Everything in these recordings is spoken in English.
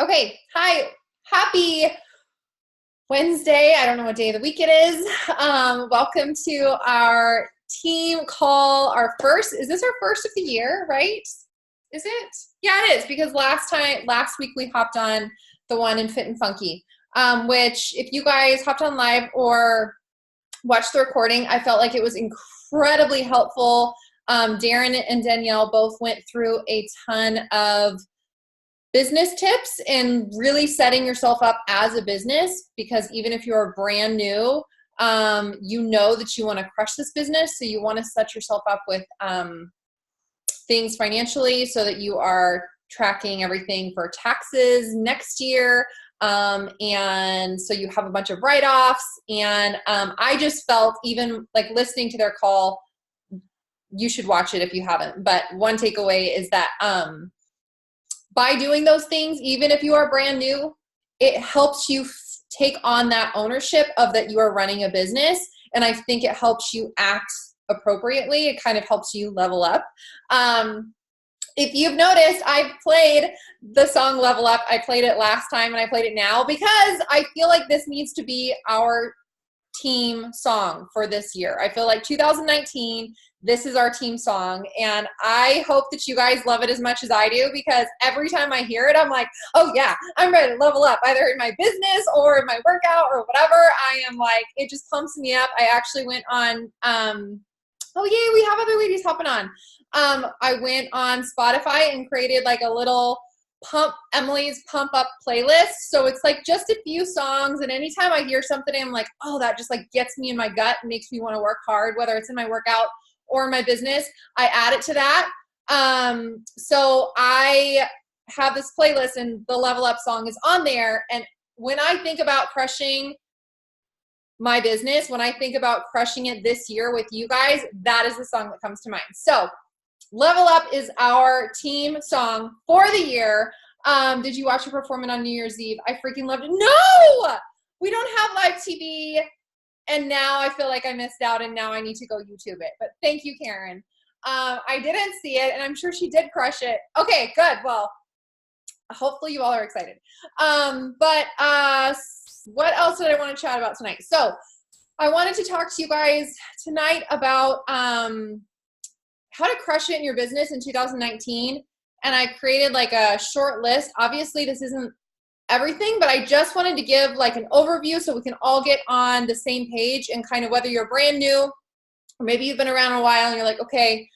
Okay, hi, happy Wednesday. I don't know what day of the week it is. Welcome to our team call. Is this our first of the year, right? Is it? Yeah, it is, because last week we hopped on the one in Fit and Funky, which if you guys hopped on live or watched the recording, I felt like it was incredibly helpful. Darren and Danielle both went through a ton of business tips and really setting yourself up as a business, because even if you're brand new, you know that you want to crush this business. So you want to set yourself up with things financially so that you are tracking everything for taxes next year. And so you have a bunch of write-offs. And I just felt, even like listening to their call, you should watch it if you haven't. But one takeaway is that by doing those things, even if you are brand new, it helps you take on that ownership of that you are running a business. And I think it helps you act appropriately. It kind of helps you level up. If you've noticed, I've played the song Level Up. I played it last time and I played it now because I feel like this needs to be our team song for this year. I feel like 2019, this is our team song, and I hope that you guys love it as much as I do, because every time I hear it, I'm like, oh yeah, I'm ready to level up, either in my business or in my workout or whatever. I am like, it just pumps me up. I actually went on, oh yay, we have other ladies hopping on. I went on Spotify and created like a little Emily's pump up playlist. So it's like just a few songs, and anytime I hear something, I'm like, oh, that just like gets me in my gut and makes me want to work hard, whether it's in my workout or my business. I add it to that. So I have this playlist, and the Level Up song is on there. And when I think about crushing my business, when I think about crushing it this year with you guys, that is the song that comes to mind. So Level Up is our team song for the year. Did you watch her performance on New Year's Eve? I freaking loved it. No! We don't have live TV, and now I feel like I missed out, and now I need to go YouTube it. But thank you, Karen. I didn't see it, and I'm sure she did crush it. Okay, good. Well, hopefully you all are excited. But what else did I want to chat about tonight? So I wanted to talk to you guys tonight about how to crush it in your business in 2019. And I created like a short list. Obviously, this isn't everything, but I just wanted to give like an overview so we can all get on the same page, and kind of whether you're brand new or maybe you've been around a while and you're like, okay,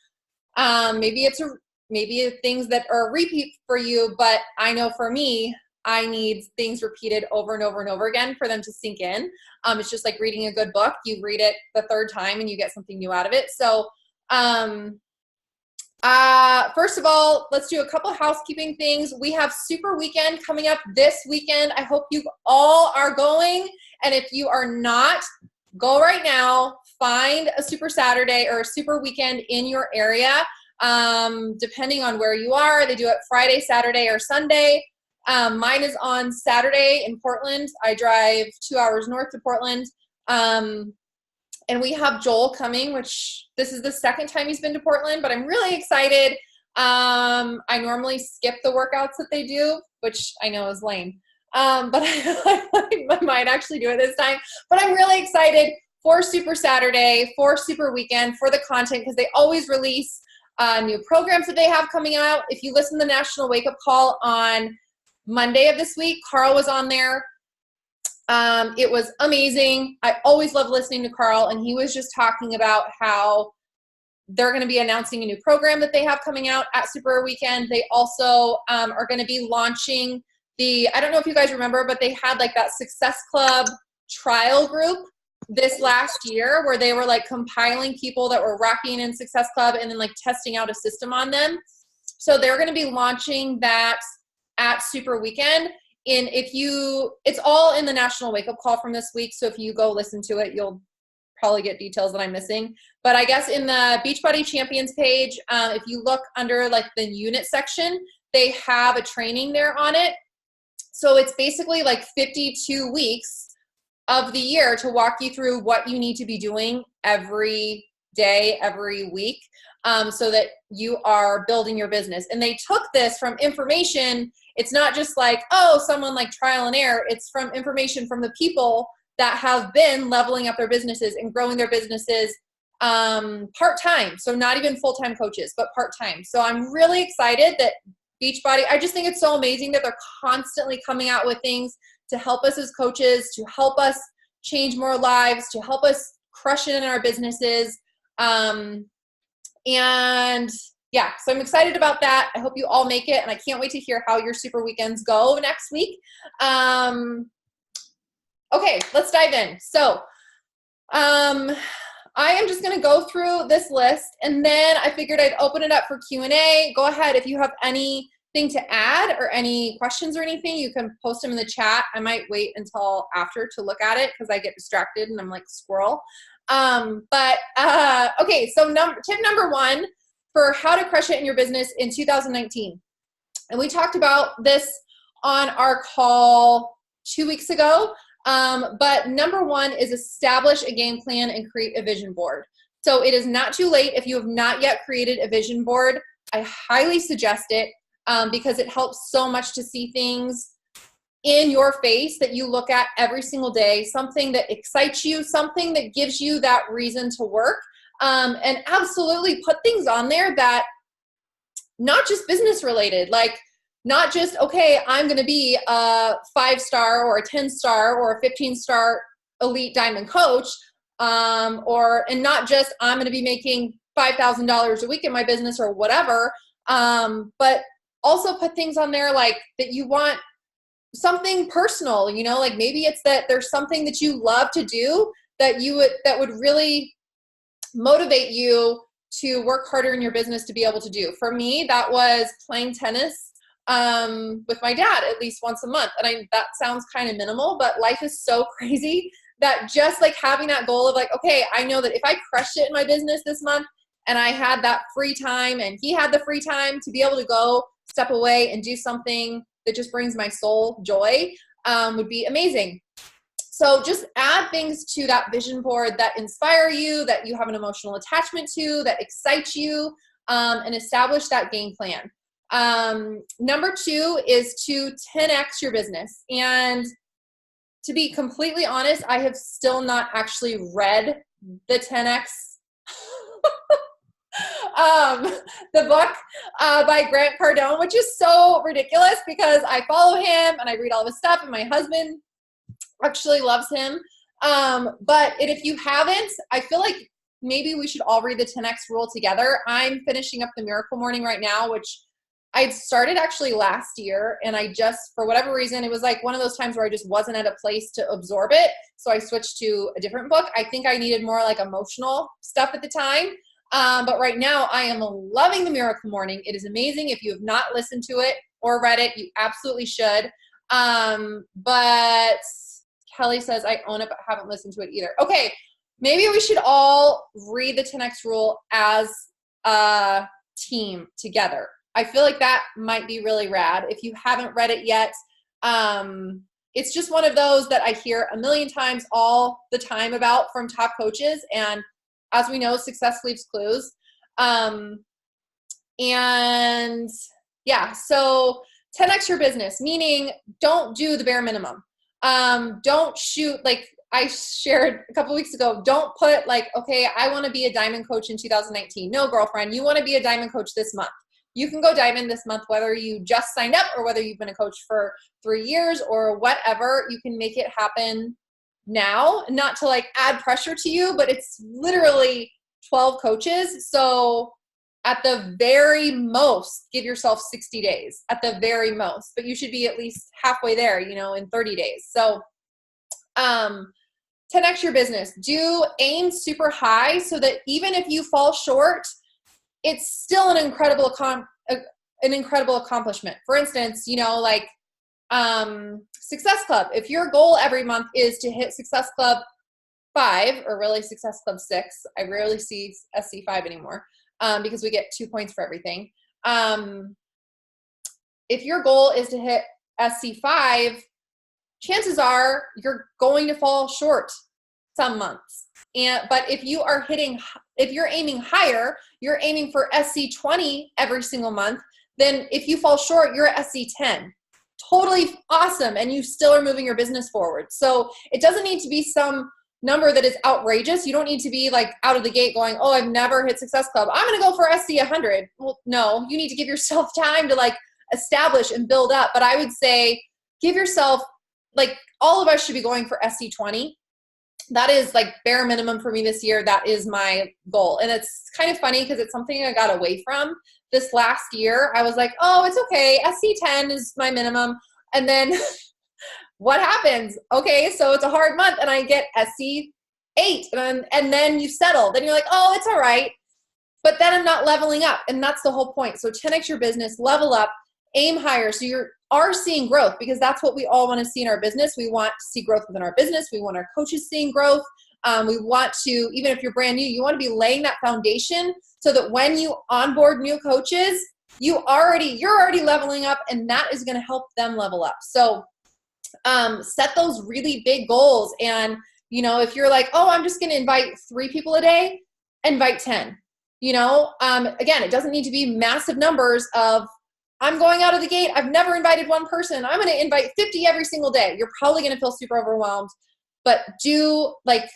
maybe things that are a repeat for you, but I know for me, I need things repeated over and over and over again for them to sink in. It's just like reading a good book. You read it the third time and you get something new out of it. So first of all, let's do a couple housekeeping things. We have Super Weekend coming up this weekend. I hope you all are going. And if you are not, go right now. Find a Super Saturday or a Super Weekend in your area. Depending on where you are, they do it Friday, Saturday, or Sunday. Mine is on Saturday in Portland. I drive 2 hours north to Portland. And we have Joel coming, which this is the second time he's been to Portland, but I'm really excited. I normally skip the workouts that they do, which I know is lame. But I might actually do it this time. But I'm really excited for Super Saturday, for Super Weekend, for the content, because they always release new programs that they have coming out. If you listen to the National Wake Up Call on Monday of this week, Carl was on there. It was amazing. I always love listening to Carl, and he was just talking about how they're going to be announcing a new program that they have coming out at Super Weekend. They also are going to be launching I don't know if you guys remember, but they had like that Success Club trial group this last year where they were like compiling people that were rocking in Success Club and then like testing out a system on them. So they're going to be launching that at Super Weekend. And it's all in the National Wake Up Call from this week. So if you go listen to it, you'll probably get details that I'm missing. But I guess in the Beachbody Champions page, if you look under like the unit section, they have a training there on it. So it's basically like 52 weeks of the year to walk you through what you need to be doing every day, every week. so that you are building your business. And they took this from information. It's not just like, oh, someone like trial and error. It's from information from the people that have been leveling up their businesses and growing their businesses part-time. So not even full-time coaches, but part-time. So I'm really excited that Beachbody, I just think it's so amazing that they're constantly coming out with things to help us as coaches, to help us change more lives, to help us crush it in our businesses. And yeah, so I'm excited about that. I hope you all make it, and I can't wait to hear how your super weekends go next week. Okay, let's dive in. So I am just going to go through this list, and then I figured I'd open it up for Q&A. Go ahead. If you have anything to add or any questions or anything, you can post them in the chat. I might wait until after to look at it because I get distracted and I'm like squirrel. Okay, so tip number one for how to crush it in your business in 2019. And we talked about this on our call 2 weeks ago. But number one is establish a game plan and create a vision board. So it is not too late if you have not yet created a vision board. I highly suggest it because it helps so much to see things in your face that you look at every single day, something that excites you, something that gives you that reason to work, and absolutely put things on there that not just business related, like not just, okay, I'm going to be a 5-star or a 10-star or a 15-star elite diamond coach, and not just I'm going to be making $5,000 a week in my business or whatever, but also put things on there like that you want something personal, you know, like maybe it's that there's something that you love to do that would really motivate you to work harder in your business to be able to do. For me, that was playing tennis with my dad at least once a month. And that sounds kind of minimal, but life is so crazy that just like having that goal of like, okay, I know that if I crushed it in my business this month and I had that free time and he had the free time to be able to go step away and do something that just brings my soul joy, would be amazing. So just add things to that vision board that inspire you, that you have an emotional attachment to, that excite you, and establish that game plan. Number two is to 10x your business. And to be completely honest, I have still not actually read the 10x the book by Grant Cardone, which is so ridiculous because I follow him and I read all of his stuff, and my husband actually loves him. But if you haven't, I feel like maybe we should all read the 10x rule together. I'm finishing up the Miracle Morning right now, which I'd started actually last year, and I just, for whatever reason, it was like one of those times where I just wasn't at a place to absorb it. So I switched to a different book. I think I needed more like emotional stuff at the time. But right now I am loving the Miracle Morning. It is amazing. If you have not listened to it or read it, you absolutely should. But Kelly says, I own it, but haven't listened to it either. Okay. Maybe we should all read the 10X rule as a team together. I feel like that might be really rad. If you haven't read it yet, it's just one of those that I hear a million times all the time about from top coaches. And as we know, success leaves clues. And yeah, so 10X your business, meaning don't do the bare minimum. Don't shoot, like I shared a couple weeks ago, don't put like, okay, I want to be a diamond coach in 2019. No, girlfriend, you want to be a diamond coach this month. You can go diamond this month, whether you just signed up or whether you've been a coach for 3 years or whatever. You can make it happen now, not to like add pressure to you, but it's literally 12 coaches. So at the very most, give yourself 60 days at the very most, but you should be at least halfway there, you know, in 30 days. So 10X your business. Do aim super high so that even if you fall short, it's still an incredible accomplishment. For instance, you know, like Success Club. If your goal every month is to hit Success Club 5 or really Success Club 6, I rarely see SC5 anymore because we get 2 points for everything. If your goal is to hit SC5, chances are you're going to fall short some months. But if you're aiming higher, you're aiming for SC20 every single month, then if you fall short, you're at SC10. Totally awesome. And you still are moving your business forward. So it doesn't need to be some number that is outrageous. You don't need to be like out of the gate going, oh, I've never hit Success Club, I'm going to go for SC100. Well, no, you need to give yourself time to like establish and build up. But I would say give yourself, like, all of us should be going for SC20. That is like bare minimum for me this year. That is my goal. And it's kind of funny because it's something I got away from this last year. I was like, oh, it's okay. SC10 is my minimum. And then what happens? Okay, so it's a hard month and I get SC8 and then you settle. Then you're like, oh, it's all right. But then I'm not leveling up. And that's the whole point. So 10x your business, level up, aim higher. So you are seeing growth, because that's what we all want to see in our business. We want to see growth within our business. We want our coaches seeing growth. We want to, even if you're brand new, you want to be laying that foundation so that when you onboard new coaches, you're already leveling up, and that is going to help them level up. So set those really big goals. And, you know, if you're like, oh, I'm just going to invite 3 people a day, invite 10. You know, again, it doesn't need to be massive numbers of, I'm going out of the gate, I've never invited one person, I'm going to invite 50 every single day. You're probably going to feel super overwhelmed, but do like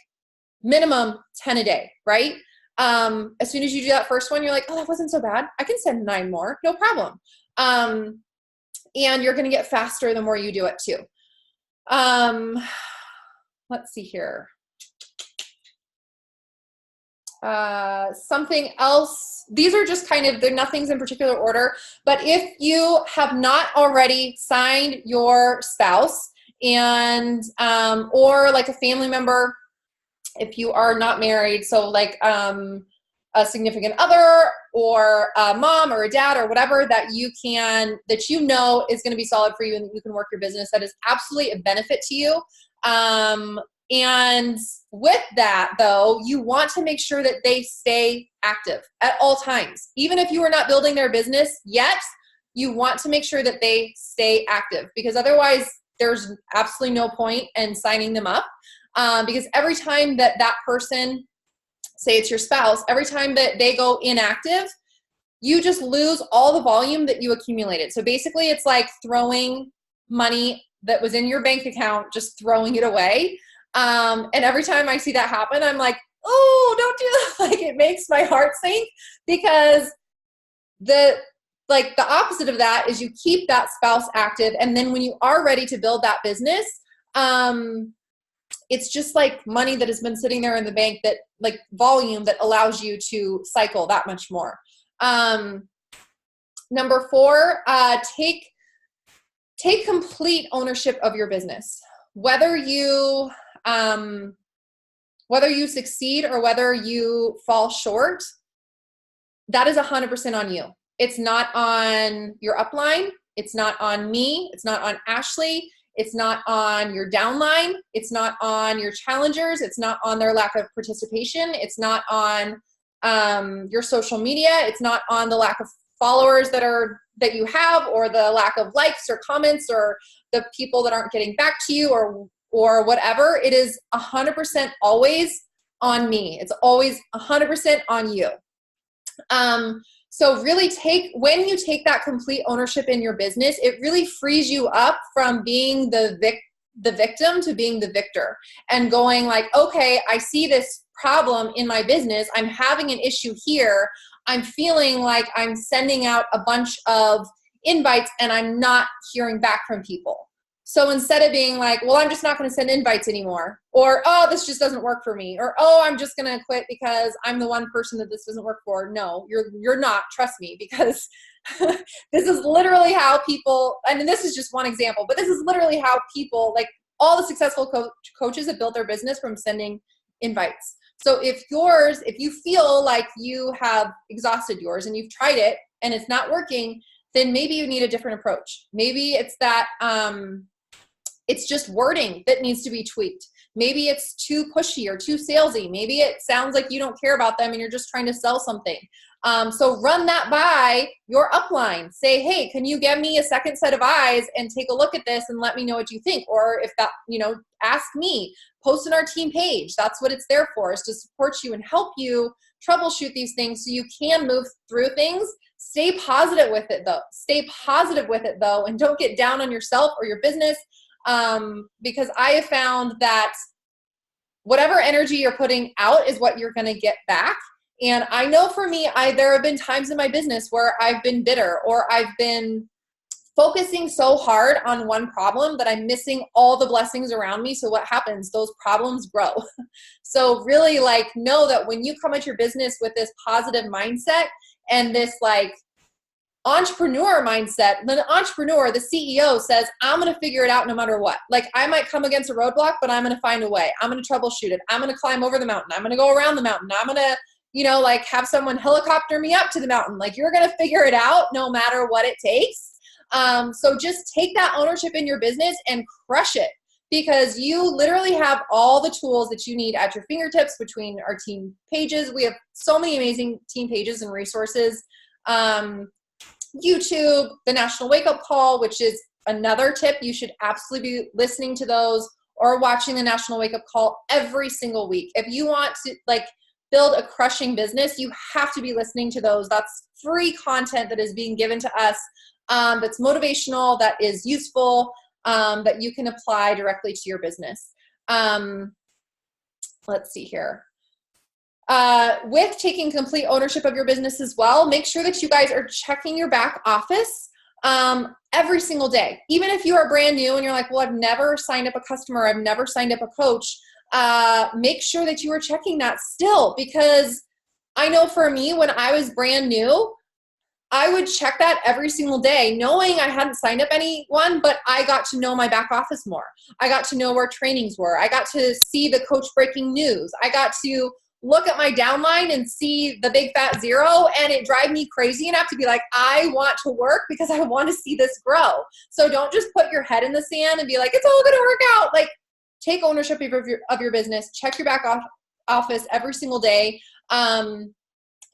minimum 10 a day, right? As soon as you do that first one, you're like, oh, that wasn't so bad. I can send 9 more, no problem. And you're going to get faster the more you do it too. Let's see here. Something else. These are just kind of, nothing's in particular order, but if you have not already signed your spouse and, or like a family member, if you are not married, so like, a significant other or a mom or a dad or whatever that you know is going to be solid for you and you can work your business, that is absolutely a benefit to you. And with that, though, you want to make sure that they stay active at all times. Even if you are not building their business yet, you want to make sure that they stay active, because otherwise there's absolutely no point in signing them up. Because every time that person, say it's your spouse, every time that they go inactive, you just lose all the volume that you accumulated. So basically it's like throwing money that was in your bank account, just throwing it away. And every time I see that happen, I'm like, oh, don't do that. Like, it makes my heart sink, because the opposite of that is you keep that spouse active. And then when you are ready to build that business, it's just like money that has been sitting there in the bank, that like volume that allows you to cycle that much more. Number 4, take complete ownership of your business. Whether you succeed or whether you fall short, that is 100% on you. It's not on your upline. It's not on me. It's not on Ashley. It's not on your downline. It's not on your challengers. It's not on their lack of participation. It's not on your social media. It's not on the lack of followers that you have, or the lack of likes or comments, or the people that aren't getting back to you, or whatever. It is 100% always on me. It's always 100% on you. So really when you take that complete ownership in your business, it really frees you up from being the victim to being the victor, and going like, okay, I see this problem in my business. I'm having an issue here. I'm feeling like I'm sending out a bunch of invites and I'm not hearing back from people. So instead of being like, well, I'm just not going to send invites anymore, or, oh, this just doesn't work for me, or, oh, I'm just going to quit because I'm the one person that this doesn't work for. No, you're not. Trust me, because this is literally how people, I mean, this is just one example, but this is literally how people, like all the successful coaches have built their business from sending invites. So if you feel like you have exhausted yours and you've tried it and it's not working, then maybe you need a different approach. Maybe it's that, it's just wording that needs to be tweaked. Maybe it's too pushy or too salesy. Maybe it sounds like you don't care about them and you're just trying to sell something. So run that by your upline. Say, hey, can you give me a second set of eyes and take a look at this and let me know what you think? Or if that, ask me, post on our team page. That's what it's there for, is to support you and help you troubleshoot these things so you can move through things. Stay positive with it though. And don't get down on yourself or your business. Because I have found that whatever energy you're putting out is what you're going to get back. And I know for me, there have been times in my business where I've been bitter, or I've been focusing so hard on one problem that I'm missing all the blessings around me. So what happens? Those problems grow. So really know that when you come at your business with this positive mindset and this entrepreneur mindset, the entrepreneur, the CEO says, I'm going to figure it out no matter what. I might come against a roadblock, but I'm going to find a way. I'm going to troubleshoot it. I'm going to climb over the mountain. I'm going to go around the mountain. I'm going to, have someone helicopter me up to the mountain. You're going to figure it out no matter what it takes. So just take that ownership in your business and crush it, because you literally have all the tools that you need at your fingertips between our team pages. We have so many amazing team pages and resources. YouTube, the National Wake Up Call, which is another tip. You should absolutely be listening to those or watching the National Wake Up Call every single week. If you want to build a crushing business, you have to be listening to those. That's free content that is being given to us. That's motivational, that is useful, that you can apply directly to your business. Let's see here. With taking complete ownership of your business as well, make sure that you guys are checking your back office every single day. Even if you are brand new and you're like, well, I've never signed up a customer, I've never signed up a coach, make sure that you are checking that still, because I know for me, when I was brand new, I would check that every single day, knowing I hadn't signed up anyone, but I got to know my back office more. I got to know where trainings were. I got to see the coach breaking news. I got to look at my downline and see the big fat zero, and it drive me crazy enough to be like, I want to work because I want to see this grow. So don't just put your head in the sand and be like, it's all going to work out. Take ownership of your business, check your back office every single day.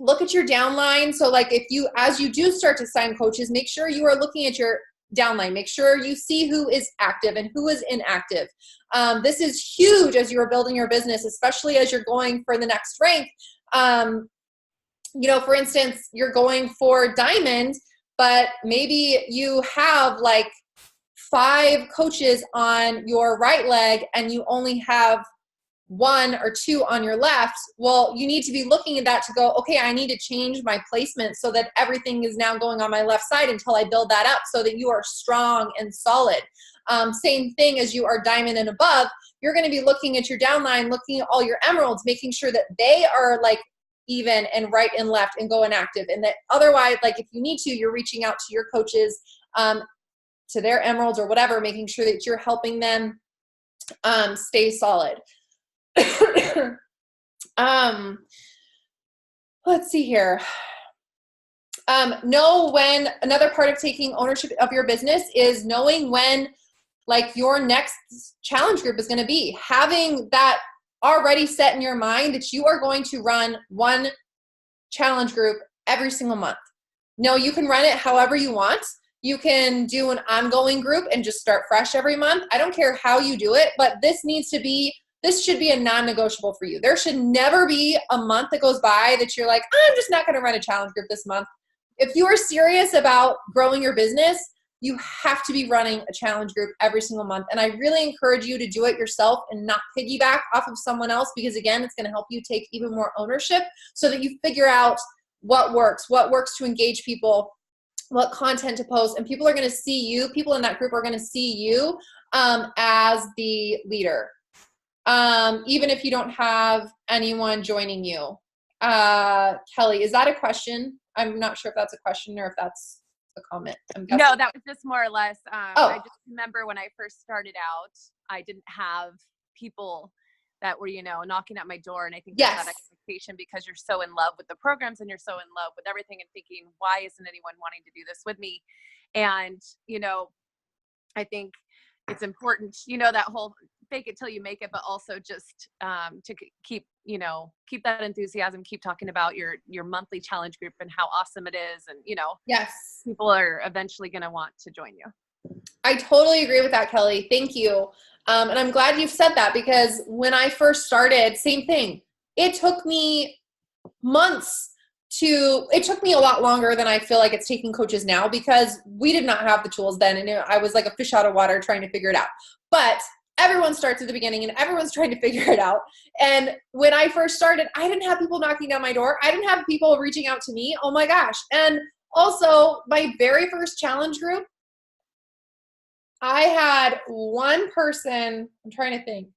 Look at your downline. So as you do start to sign coaches, make sure you are looking at your downline. Make sure you see who is active and who is inactive. This is huge as you are building your business, especially as you're going for the next rank. For instance, you're going for diamond, but maybe you have 5 coaches on your right leg and you only have 1 or 2 on your left. Well, you need to be looking at that to go, okay, I need to change my placement so that everything is now going on my left side until I build that up so that you are strong and solid. Same thing as you are diamond and above, you're going to be looking at your downline, looking at all your emeralds, making sure that they are even and right and left and go inactive. And that otherwise, if you need to, you're reaching out to your coaches, to their emeralds or whatever, making sure that you're helping them stay solid. Let's see here. Know when, another part of taking ownership of your business is knowing when your next challenge group is going to be. Having that already set in your mind that you are going to run one challenge group every single month. No, you can run it however you want. You can do an ongoing group and just start fresh every month. I don't care how you do it, but this should be a non-negotiable for you. There should never be a month that goes by that you're like, I'm just not going to run a challenge group this month. If you are serious about growing your business, you have to be running a challenge group every single month. And I really encourage you to do it yourself and not piggyback off of someone else, because again, it's going to help you take even more ownership so that you figure out what works to engage people, what content to post, and people are going to see you. People in that group are going to see you as the leader. Even if you don't have anyone joining you. Kelly, is that a question? I'm not sure if that's a question or if that's a comment. No, that was just more or less. I just remember when I first started out, I didn't have people that were, knocking at my door. And I think that's that expectation because you're so in love with the programs and you're so in love with everything and thinking, why isn't anyone wanting to do this with me? And, I think it's important, you know, that whole fake it till you make it, but also just to keep, you know, keep that enthusiasm, keep talking about your monthly challenge group and how awesome it is. And, you know, yes, people are eventually going to want to join you. I totally agree with that, Kelly. Thank you. And I'm glad you've said that, because when I first started, same thing. It took me months it took me a lot longer than I feel like it's taking coaches now, because we did not have the tools then. And I was like a fish out of water trying to figure it out. But everyone starts at the beginning and everyone's trying to figure it out. And when I first started, I didn't have people knocking down my door. I didn't have people reaching out to me. Oh my gosh. And also my very first challenge group, I had one person, I'm trying to think.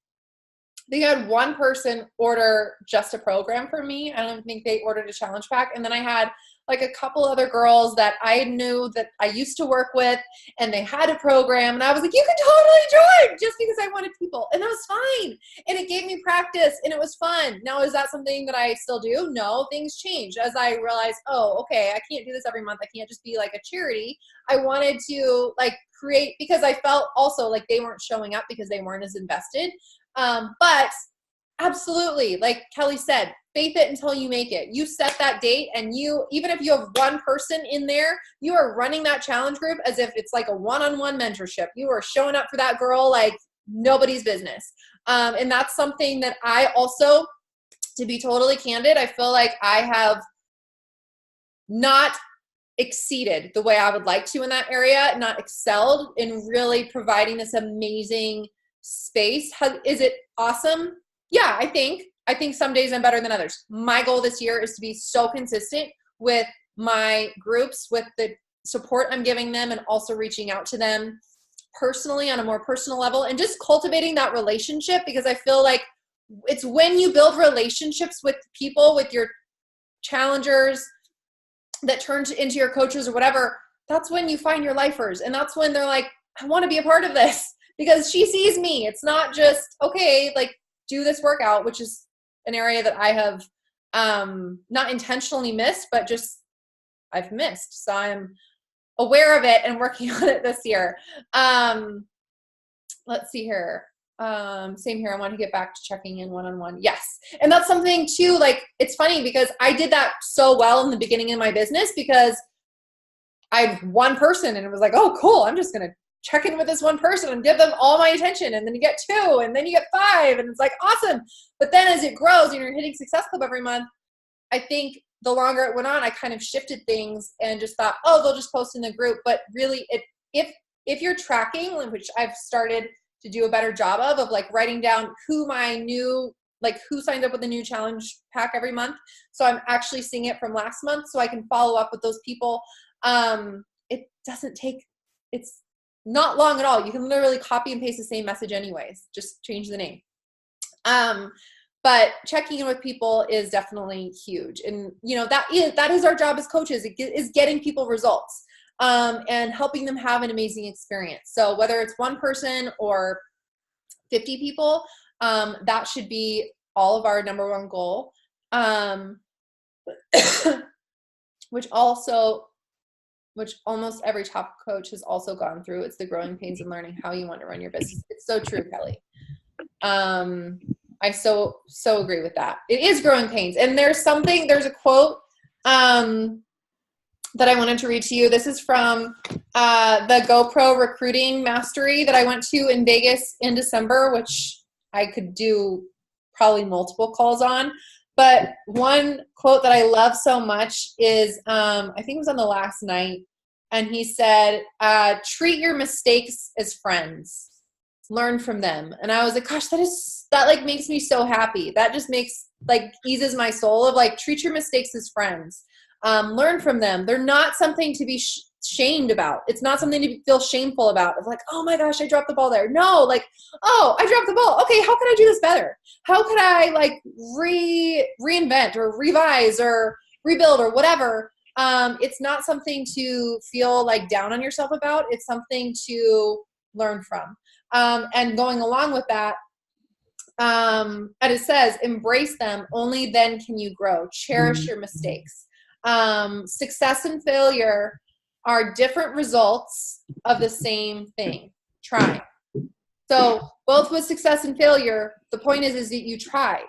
They had one person order just a program for me. I don't think they ordered a challenge pack. And then I had like a couple other girls that I knew that I used to work with, and they had a program. And I was like, you can totally join, just because I wanted people. And that was fine. And it gave me practice and it was fun. Now, is that something that I still do? No, things changed as I realized, oh, okay, I can't do this every month. I can't just be like a charity. I wanted to like create, because I felt also like they weren't showing up because they weren't as invested. But absolutely, like Kelly said, faith it until you make it. You set that date, and you, even if you have one person in there, you are running that challenge group as if it's like a one-on-one mentorship. You are showing up for that girl like nobody's business. And that's something that I also, to be totally candid, I feel like I have not exceeded the way I would like to in that area, not excelled in really providing this amazing space. Is it awesome? Yeah, I think some days I'm better than others. My goal this year is to be so consistent with my groups, with the support I'm giving them, and also reaching out to them personally on a more personal level, and just cultivating that relationship, because I feel like it's when you build relationships with people, with your challengers that turn into your coaches or whatever, that's when you find your lifers. And that's when they're like, I want to be a part of this, because she sees me. It's not just, okay, like do this workout, which is an area that I have not intentionally missed, but just I've missed. So I'm aware of it and working on it this year. Let's see here. Same here. I want to get back to checking in one-on-one. Yes. And that's something too, like, it's funny because I did that so well in the beginning of my business, because I had one person and it was like, oh, cool. I'm just going to check in with this one person and give them all my attention. And then you get 2, and then you get 5, and it's like, awesome. But then as it grows and you're hitting Success Club every month, I think the longer it went on, I kind of shifted things and just thought, oh, they'll just post in the group. But really, if you're tracking, which I've started to do a better job of like writing down who signed up with a new challenge pack every month. So I'm actually seeing it from last month, so I can follow up with those people. It doesn't take, it's not long at all. You can literally copy and paste the same message anyways, just change the name. But checking in with people is definitely huge. And you know, that is our job as coaches, is getting people results. And helping them have an amazing experience. So whether it's one person or 50 people, that should be all of our number one goal. Which almost every top coach has also gone through. It's the growing pains and learning how you want to run your business. It's so true, Kelly. I so agree with that. It is growing pains. And there's a quote, that I wanted to read to you. This is from the GoPro recruiting mastery that I went to in Vegas in December, which I could do probably multiple calls on. But one quote that I love so much is, I think it was on the last night, and he said, treat your mistakes as friends. Learn from them. And I was like, gosh, that like makes me so happy. That just eases my soul of like, treat your mistakes as friends. Learn from them. They're not something to be shamed about. It's not something to feel shameful about, of like, oh my gosh, I dropped the ball there. No, like, oh, I dropped the ball. Okay, how can I do this better? How could I like reinvent or revise or rebuild or whatever? It's not something to feel like down on yourself about. It's something to learn from. And going along with that, and it says, embrace them. Only then can you grow. Cherish your mistakes. Success and failure are different results of the same thing. Try. So both with success and failure, the point is that you tried.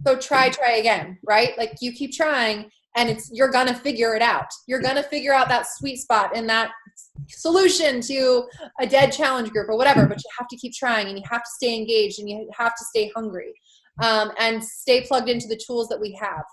So try again, right? Like you keep trying and you're going to figure it out. You're going to figure out that sweet spot and that solution to a dead challenge group or whatever, but you have to keep trying and you have to stay engaged and you have to stay hungry and stay plugged into the tools that we have.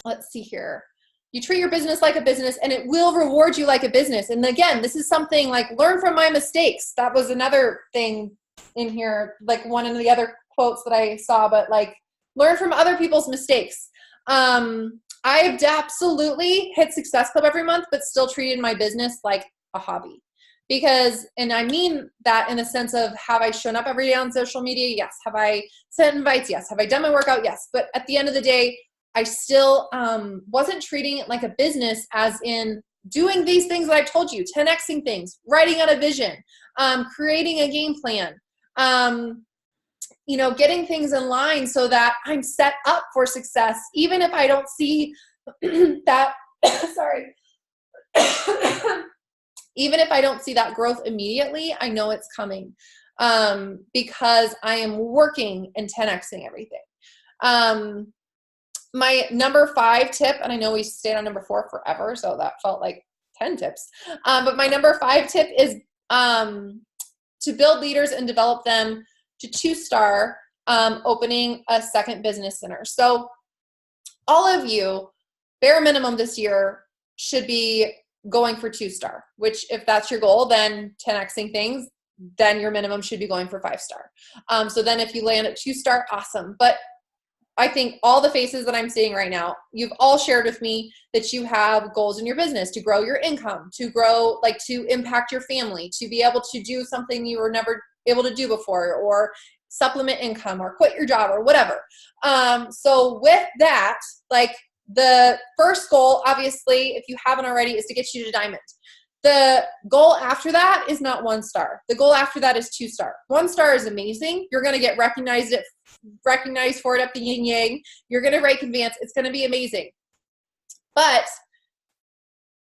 Let's see here. You treat your business like a business and it will reward you like a business. And again, this is something like learn from my mistakes. That was another thing in here, like one of the other quotes that I saw, but like learn from other people's mistakes. I've absolutely hit Success Club every month, but still treated my business like a hobby. Because, and I mean that in the sense of, have I shown up every day on social media? Yes. Have I sent invites? Yes. Have I done my workout? Yes. But at the end of the day, I still wasn't treating it like a business, as in doing these things that I told you, 10xing things, writing out a vision, creating a game plan, you know, getting things in line so that I'm set up for success, even if I don't see that, sorry, even if I don't see that growth immediately, I know it's coming because I am working and 10xing everything. My number 5 tip, and I know we stayed on number 4 forever, so that felt like 10 tips. But my number 5 tip is to build leaders and develop them to 2-star, opening a second business center. So all of you, bare minimum this year, should be going for 2-star, which if that's your goal, then 10xing things, then your minimum should be going for 5-star. So then if you land at 2-star, awesome. But I think all the faces that I'm seeing right now, you've all shared with me that you have goals in your business to grow your income, to grow, like to impact your family, to be able to do something you were never able to do before, or supplement income, or quit your job, or whatever. So with that, like the first goal, obviously, if you haven't already, is to get you to diamond. The goal after that is not 1-star. The goal after that is 2-star. 1-star is amazing. You're going to get recognized for it at the yin yang. You're going to rank advance. It's going to be amazing. But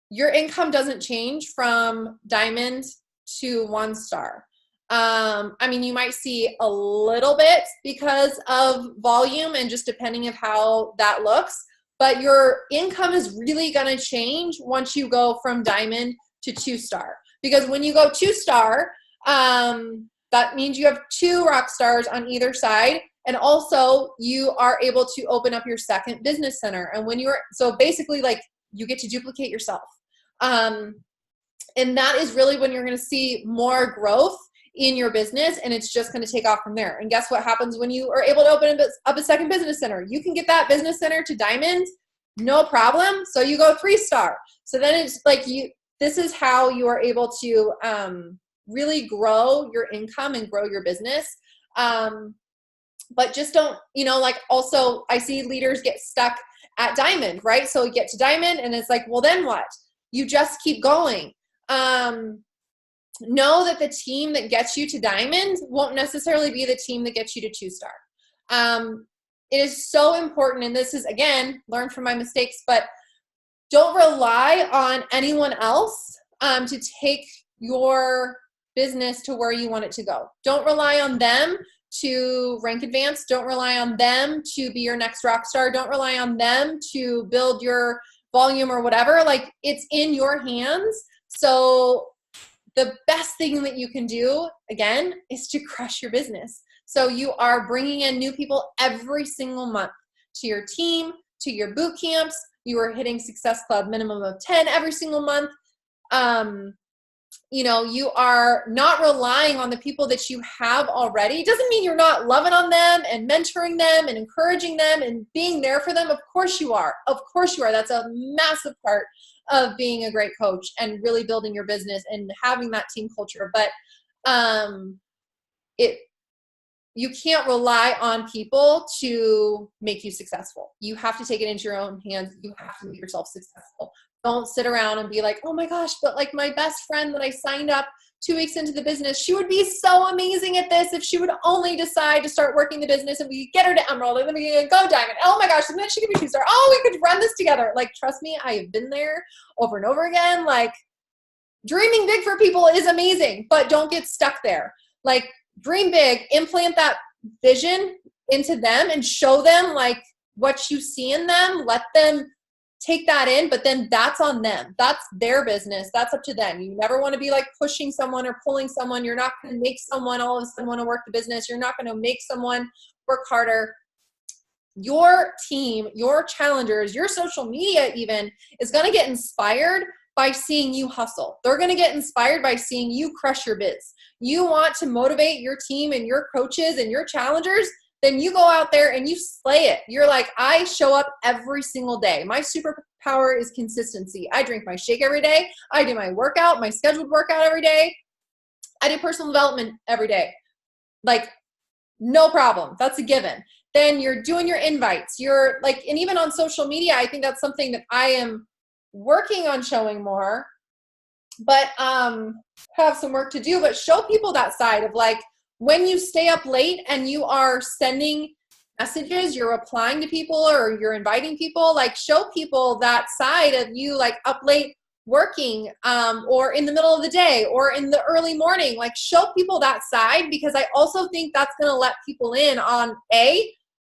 your income doesn't change from diamond to 1-star. I mean, you might see a little bit because of volume and just depending of how that looks, but your income is really going to change once you go from diamond to 2-star. Because when you go 2-star, that means you have 2 rock stars on either side. And also you are able to open up your second business center. And when so basically like you get to duplicate yourself. And that is really when you're going to see more growth in your business, and it's just going to take off from there. And guess what happens when you are able to open up a second business center? You can get that business center to diamond, no problem. So you go 3-star. So then it's like this is how you are able to really grow your income and grow your business. But just don't, like also I see leaders get stuck at diamond, right? So you get to diamond and it's like, well, then what? You just keep going. Know that the team that gets you to diamond won't necessarily be the team that gets you to 2-star. It is so important, and this is, again, learn from my mistakes, but don't rely on anyone else to take your business to where you want it to go. Don't rely on them to rank advance. Don't rely on them to be your next rock star. Don't rely on them to build your volume or whatever. Like, it's in your hands. So the best thing that you can do, again, is to crush your business. So you are bringing in new people every single month to your team, to your boot camps. You are hitting Success Club minimum of 10 every single month. You are not relying on the people that you have already. It doesn't mean you're not loving on them and mentoring them and encouraging them and being there for them. Of course you are. Of course you are. That's a massive part of being a great coach and really building your business and having that team culture. But you can't rely on people to make you successful. You have to take it into your own hands. You have to make yourself successful. Don't sit around and be like, oh my gosh, but like my best friend that I signed up 2 weeks into the business, she would be so amazing at this if she would only decide to start working the business and we get her to Emerald and then we can go Diamond. Oh my gosh, and then she could be 2-star. Oh, we could run this together. Like, trust me, I have been there over and over again. Like, dreaming big for people is amazing, but don't get stuck there. Like, dream big, implant that vision into them and show them like what you see in them. Let them take that in, but then that's on them. That's their business. That's up to them. You never want to be like pushing someone or pulling someone. You're not going to make someone all of a sudden want to work the business. You're not going to make someone work harder. Your team, your challengers, your social media even is going to get inspired by seeing you hustle. They're going to get inspired by seeing you crush your biz. You want to motivate your team and your coaches and your challengers, then you go out there and you slay it. You're like, I show up every single day. My superpower is consistency. I drink my shake every day. I do my workout, my scheduled workout every day. I do personal development every day. Like, no problem. That's a given. Then you're doing your invites. You're like, and even on social media, I think that's something that I am working on showing more, but have some work to do, but show people that side of like, when you stay up late and you are sending messages, you're replying to people or you're inviting people, like show people that side of you, like up late working, or in the middle of the day or in the early morning, like show people that side, because I also think that's going to let people in on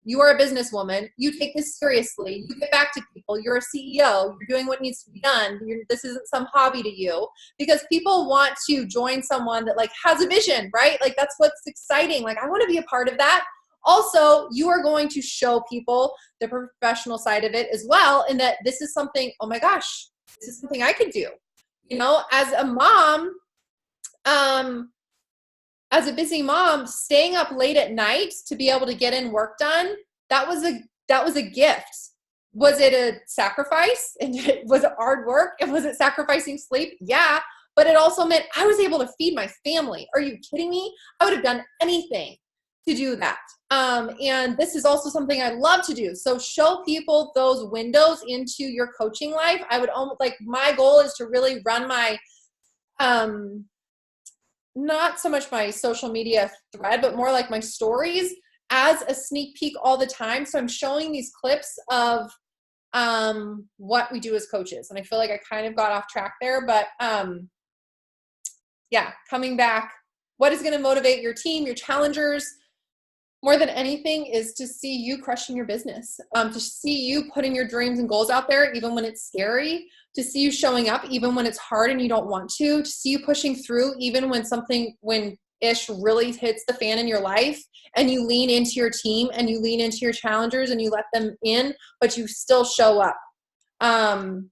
you are a businesswoman. You take this seriously. You get back to people. You're a CEO. You're doing what needs to be done. This isn't some hobby to you, because people want to join someone that like has a vision, right? Like that's what's exciting. Like I want to be a part of that. Also, you are going to show people the professional side of it as well, and that this is something, oh my gosh, this is something I could do. You know, as a mom, as a busy mom, staying up late at night to be able to get in work done, that was a gift. Was it a sacrifice? And was it hard work? And was it sacrificing sleep? Yeah. But it also meant I was able to feed my family. Are you kidding me? I would have done anything to do that. And this is also something I love to do. So show people those windows into your coaching life. I would almost like, my goal is to really run my, not so much my social media thread, but more like my stories as a sneak peek all the time. So I'm showing these clips of what we do as coaches. And I feel like I kind of got off track there, but yeah, coming back, what is going to motivate your team, your challengers, more than anything is to see you crushing your business, to see you putting your dreams and goals out there, even when it's scary, to see you showing up, even when it's hard and you don't want to see you pushing through, even when ish really hits the fan in your life, and you lean into your team and you lean into your challengers and you let them in, but you still show up. And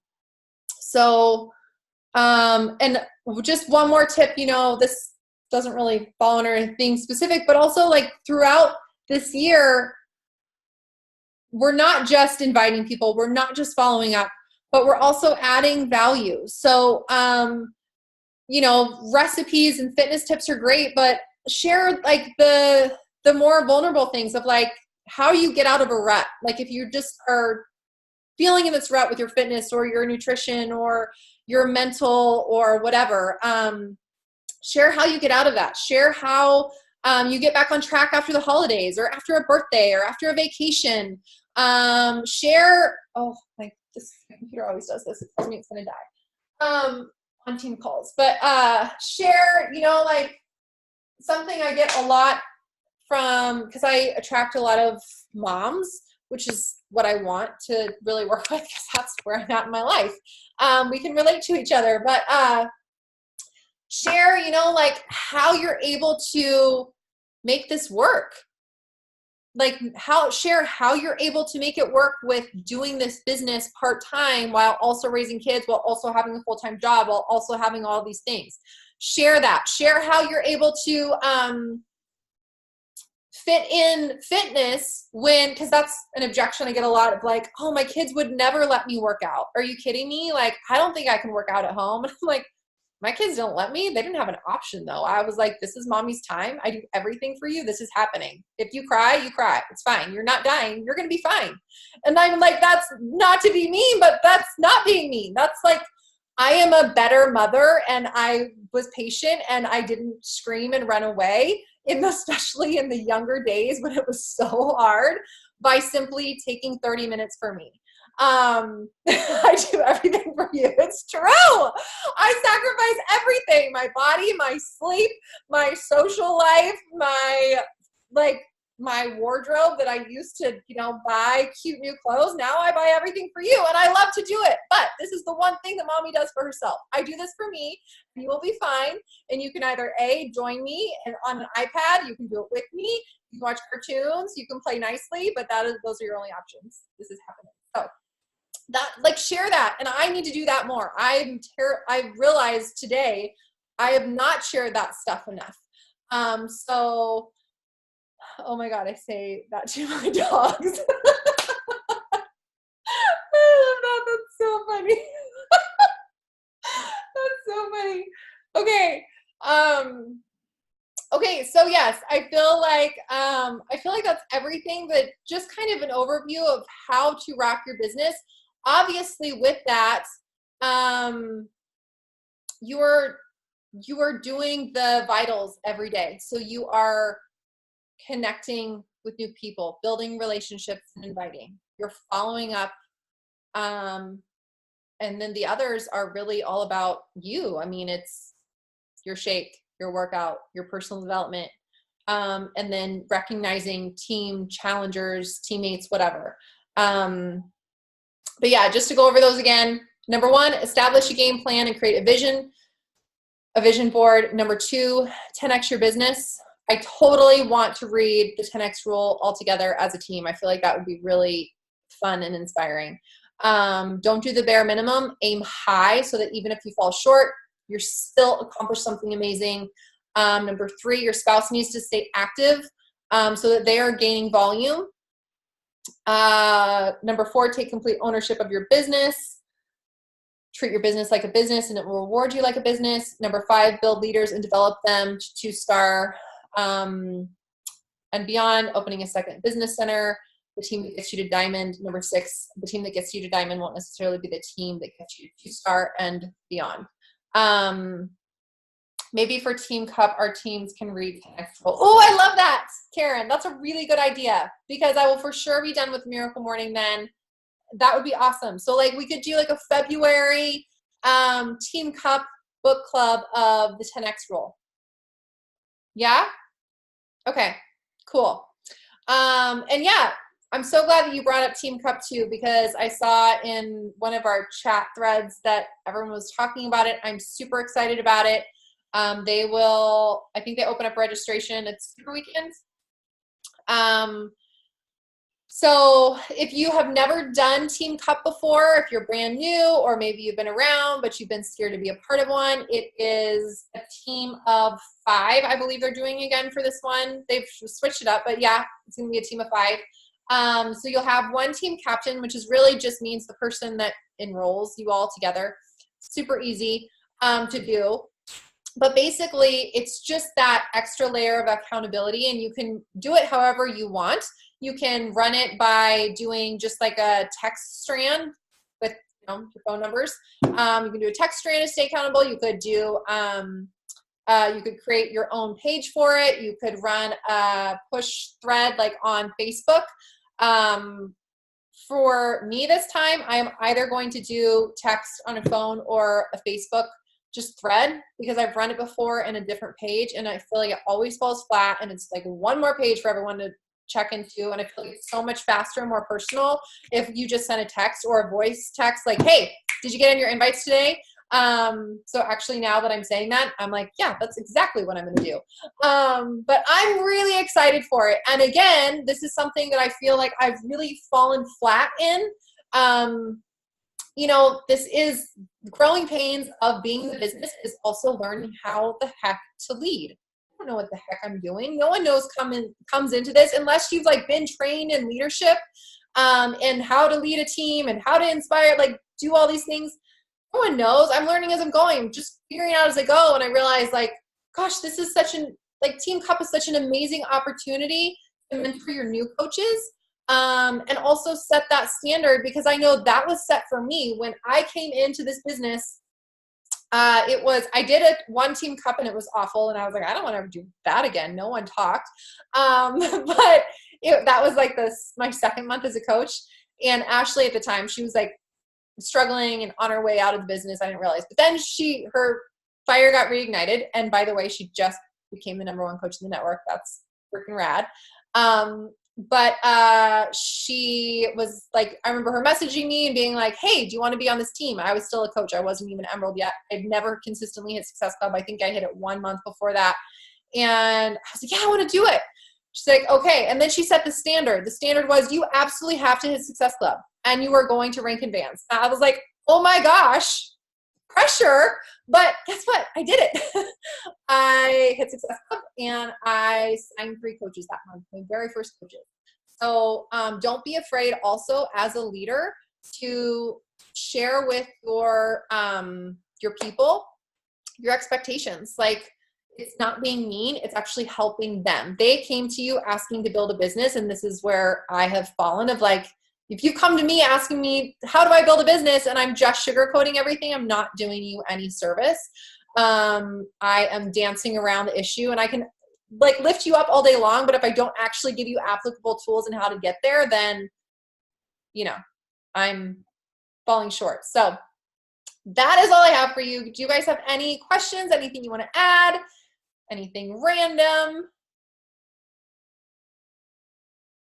just one more tip, you know, this doesn't really fall under anything specific, but also like throughout this year, we're not just inviting people, we're not just following up, but we're also adding value. So, you know, recipes and fitness tips are great, but share like the more vulnerable things of like how you get out of a rut. Like if you just are feeling in this rut with your fitness or your nutrition or your mental or whatever, share how you get out of that. Share how you get back on track after the holidays or after a birthday or after a vacation. Share, this computer always does this. It tells me it's going to die on team calls. But share, you know, like something I get a lot from, because I attract a lot of moms, which is what I want to really work with, because that's where I'm at in my life. We can relate to each other, but share, you know, like how you're able to make this work. Like share how you're able to make it work with doing this business part-time while also raising kids, while also having a full-time job, while also having all these things. Share that. Share how you're able to fit in fitness because that's an objection I get a lot of, like, oh, my kids would never let me work out. Are you kidding me? Like, I don't think I can work out at home. And I'm like, my kids don't let me. They didn't have an option though. I was like, this is mommy's time. I do everything for you. This is happening. If you cry, you cry. It's fine. You're not dying. You're going to be fine. And I'm like, that's not to be mean, but that's not being mean. That's like, I am a better mother, and I was patient, and I didn't scream and run away, especially in the younger days when it was so hard, by simply taking 30 minutes for me. I do everything for you. It's true. I sacrifice everything, my body, my sleep, my social life, my wardrobe that I used to, buy cute new clothes. Now I buy everything for you, and I love to do it. But this is the one thing that mommy does for herself. I do this for me. You will be fine. And you can either join me and on an iPad, you can do it with me. You can watch cartoons, you can play nicely, but those are your only options. This is happening. So share that. And I need to do that more. I realized today I have not shared that stuff enough. Oh my God, I say that to my dogs. I love that. That's so funny. That's so funny. Okay. Okay. So yes, I feel like that's everything, but just kind of an overview of how to rock your business. Obviously with that, you are doing the vitals every day. So you are connecting with new people, building relationships, and inviting. You're following up. And then the others are really all about you. I mean, it's your shake, your workout, your personal development, and then recognizing team challengers, teammates, whatever. But yeah, just to go over those again. Number 1, establish a game plan and create a vision board. Number 2, 10x your business. I totally want to read the 10x rule all together as a team. I feel like that would be really fun and inspiring. Don't do the bare minimum, aim high so that even if you fall short, you're still accomplished something amazing. Number 3, your spouse needs to stay active so that they are gaining volume. Number 4, take complete ownership of your business. Treat your business like a business and it will reward you like a business. Number 5, build leaders and develop them to 2-star and beyond. Opening a second business center, the team that gets you to diamond. Number 6, the team that gets you to diamond won't necessarily be the team that gets you to 2-star and beyond. Maybe for Team Cup, our teams can read Connect. Oh, I love that, Karen. That's a really good idea because I will for sure be done with Miracle Morning then. That would be awesome. So we could do a February Team Cup book club of the 10X rule. Yeah? Okay, cool. And yeah, I'm so glad that you brought up Team Cup too, because I saw in one of our chat threads that everyone was talking about it. I'm super excited about it. I think they open up registration. It's super weekends. So if you have never done Team Cup before, if you're brand new, or maybe you've been around, but you've been scared to be a part of one, it is a team of 5. I believe they're doing again for this one. They've switched it up, but yeah, it's going to be a team of 5. So you'll have one team captain, which is really just means the person that enrolls you all together. Super easy to do. But basically, it's just that extra layer of accountability, and you can do it however you want. You can run it by doing just a text strand with your phone numbers. You can do a text strand to stay accountable. You could do you could create your own page for it. You could run a push thread on Facebook. For me this time, I am either going to do text on a phone or a Facebook just thread, because I've run it before in a different page and I feel like it always falls flat, and it's one more page for everyone to check into, and I feel like it's so much faster and more personal if you just send a text or a voice text hey, did you get in your invites today? So actually now that I'm saying that, I'm yeah, that's exactly what I'm going to do. But I'm really excited for it. And again, this is something that I feel like I've really fallen flat in. This is growing pains of being the business is also learning how the heck to lead. I don't know what the heck I'm doing. No one knows comes into this unless you've been trained in leadership, and how to lead a team and how to inspire, do all these things. No one knows. I'm learning as I'm going. I'm just figuring out as I go. And I realize gosh, this is Team Cup is such an amazing opportunity to mentor your new coaches. And also set that standard, because I know that was set for me when I came into this business. I did a one Team Cup and it was awful. And I was I don't want to ever do that again. No one talked. But that was my second month as a coach. And Ashley at the time, she was like struggling and on her way out of the business. I didn't realize. But then her fire got reignited. And by the way, she just became the #1 coach in the network. That's freaking rad. But she was like, I remember her messaging me and being like, hey, do you want to be on this team? I was still a coach. I wasn't even Emerald yet. I'd never consistently hit Success Club. I think I hit it 1 month before that. And I was like, yeah, I want to do it. She's like, okay. And then she set the standard. The standard was you absolutely have to hit Success Club and you are going to rank advanced. I was like, oh my gosh, pressure. But guess what? I did it. I hit Success Club and I signed 3 coaches that month, my very first coaches. So don't be afraid also as a leader to share with your people your expectations. Like, it's not being mean, it's actually helping them. They came to you asking to build a business, and this is where I have fallen of like, if you come to me asking me, how do I build a business, and I'm just sugarcoating everything, I'm not doing you any service. I am dancing around the issue, and I can like lift you up all day long, but if I don't actually give you applicable tools and how to get there, then, you know, I'm falling short. So that is all I have for you. Do you guys have any questions? Anything you want to add? Anything random?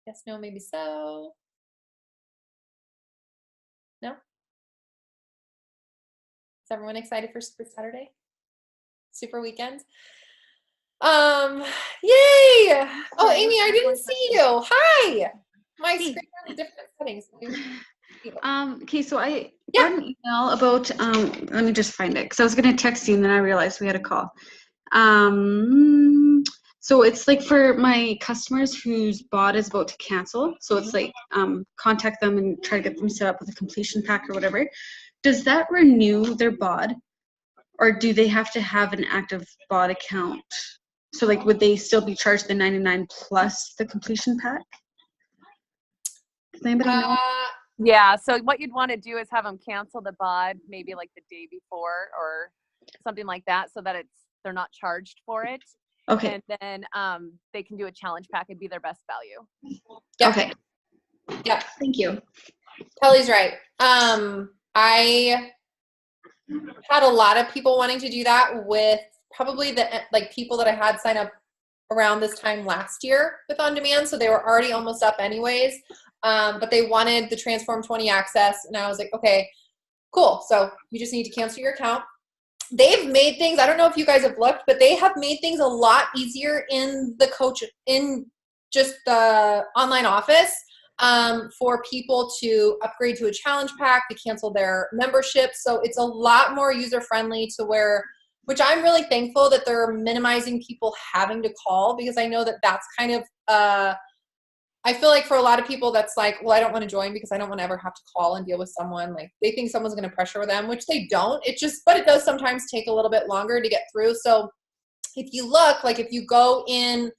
Yes, no, maybe so. No? Is everyone excited for Super Saturday? Super weekend? Yay! Oh, Amy, I didn't see you. Hi! My screen has different settings. Okay, so I got an email about, let me just find it, because I was going to text you and then I realized we had a call. So it's like for my customers whose bot is about to cancel. So it's like contact them and try to get them set up with a completion pack or whatever. Does that renew their bot, or do they have to have an active bot account? So like, would they still be charged the $99 plus the completion pack? Does anybody know? Yeah. So what you'd want to do is have them cancel the bot maybe like the day before or something like that, so that they're not charged for it. Okay. And then they can do a challenge pack and be their best value. Yep. Okay. Yeah. Thank you. Kelly's right. I had a lot of people wanting to do that with probably the like people that I had sign up around this time last year with On Demand. So they were already almost up anyways. But they wanted the Transform 20 access. And I was like, okay, cool. So you just need to cancel your account. They've made things, I don't know if you guys have looked, but they have made things a lot easier in the coach, in just the online office for people to upgrade to a challenge pack, to cancel their membership. So it's a lot more user-friendly to where, which I'm really thankful that they're minimizing people having to call, because I know that that's kind of, I feel like for a lot of people that's like, well, I don't want to join because I don't want to ever have to call and deal with someone. Like they think someone's going to pressure them, which they don't. But it does sometimes take a little bit longer to get through. So if you look, like if you go in,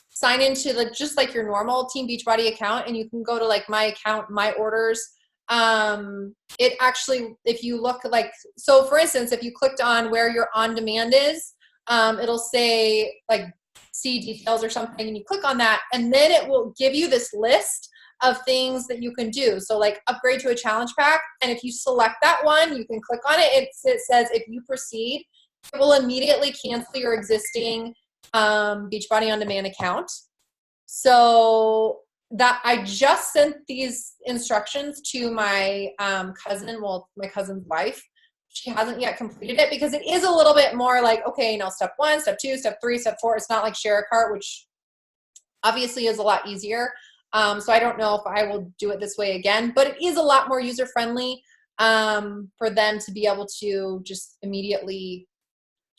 sign into just like your normal Team Beachbody account, and you can go to like my account, my orders. It actually, if you look like, so for instance, if you clicked on where your on demand is, it'll say like, see details or something, and you click on that, and then it will give you this list of things that you can do. So like upgrade to a challenge pack, and if you select that one, you can click on it. It says if you proceed, it will immediately cancel your existing Beachbody On Demand account. So that I just sent these instructions to my cousin, well, my cousin's wife. She hasn't yet completed it because it is a little bit more like, okay, you know, step 1, step 2, step 3, step 4. It's not like share a cart, which obviously is a lot easier. So I don't know if I will do it this way again, but it is a lot more user-friendly for them to be able to just immediately